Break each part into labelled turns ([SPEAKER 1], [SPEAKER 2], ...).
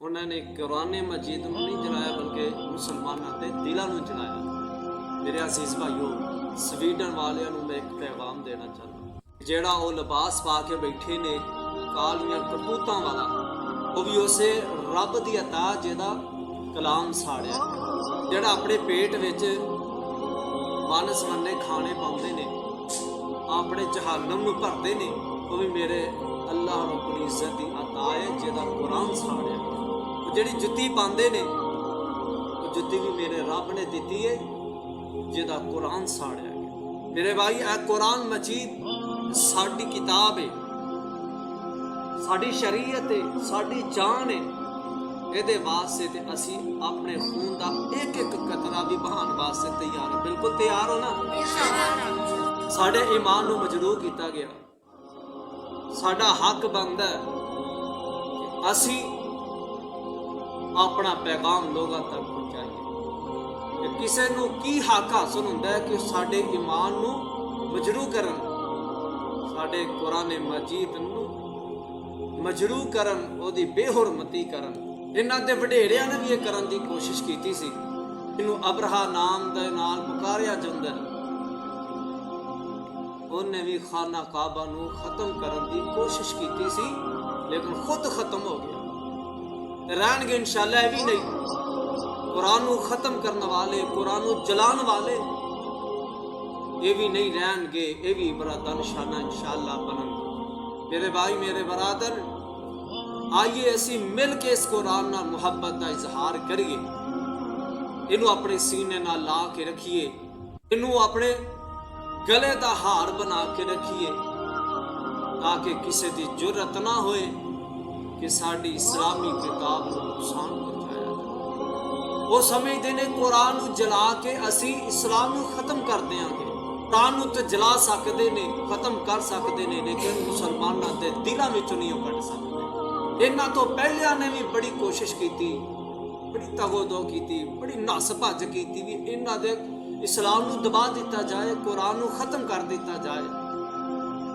[SPEAKER 1] उन्होंने कुरान मजीद में नहीं जलाया बल्कि मुसलमानों के दिलों में जलाया। मेरे अजीज भाईओ, स्वीडन वालों मैं एक पैगाम देना चाहता, जेड़ा वो लिबास पा के बैठे ने कालियां करतूतां वाला, वो भी उसे रब की अता जिहदा कलाम साड़िया, जेड़ा अपने पेट विच मन सवन्ने खाने पाते ने, अपने जहानम नूं भरते ने, वो भी मेरे अल्लाह रब्बुल इज्जत की अता है जिहदा कुरान साड़िया। जिहड़ी जुत्ती पाते ने वो जुत्ती भी मेरे रब ने दी है जिहदा कुरान साड़िया गया। मेरे भाई, यह कुरान मजीद साडी किताब है, साडी शरीयत है, साडी जान है। ये वास्ते ते असी अपने खून का एक एक कतरा भी बहान वास्ते तैयार है। बिल्कुल तैयार हो ना? साडे ईमान नूं मजरूह किया गया, साडा हक बनता है कि असी अपना पैगाम लोगों तक पहुँचाइए। किसी नूं की हक हासिल होंदा है कि साडे ईमान नूं मजरूह करन, साडे कुरान मजीद नूं मजरूह करन, ओदी बेहुरमती करन। इन्हां दे वडेरियां ने भी ये करन दी कोशिश की सी। इनू अबरहा नाम दे नाल पुकारिया जांदा है। उन्हें भी खाना काबा नू खत्म करन दी कोशिश की सी, लेकिन खुद खत्म हो गया। रहणगे इंशाअल्लाह ये भी नहीं। कुरान नू खत्म करने वाले, कुरान नू जलाने वाले ये भी नहीं रहणगे, ये भी बड़ा निशाना इंशाअल्लाह बनन। मेरे भाई, मेरे बरादर, आइए असी मिल के इस कुरान नाल मुहब्बत का इजहार करिए। इनू अपने सीने नाल ला के रखिए, इनू अपने गले का हार बना के रखिए, ताकि किसी की जुर्रत ना होए कि साड़ी इस्लामी किताब को नुकसान पहुंचाया जाए। वो समझते ने कुरान को जला के असी इस्लाम को खत्म कर देंगे। कुरान को तो जला सकते ने, खत्म कर सकते ने, लेकिन मुसलमानों के दिलों में नहीं कट सकते। इन्हां तो पहलिया ने भी बड़ी कोशिश की, बड़ी तगोदो की, बड़ी नस भज की भी इन्हां दे इस्लाम को दबा दिता जाए, कुरान को खत्म कर दिता जाए।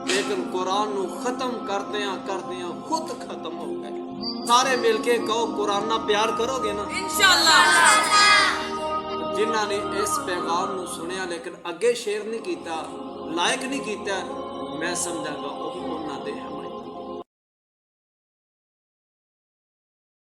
[SPEAKER 1] लेकिन कुरान को खत्म करदियां खुद खत्म हो गए। सारे मिलके कहो कुरान ना प्यार करोगे ना इंशाअल्लाह। जिन्हां ने इस पैगाम को सुनिया लेकिन अगे शेयर नहीं किया, लायक नहीं किया, मैं समझांगा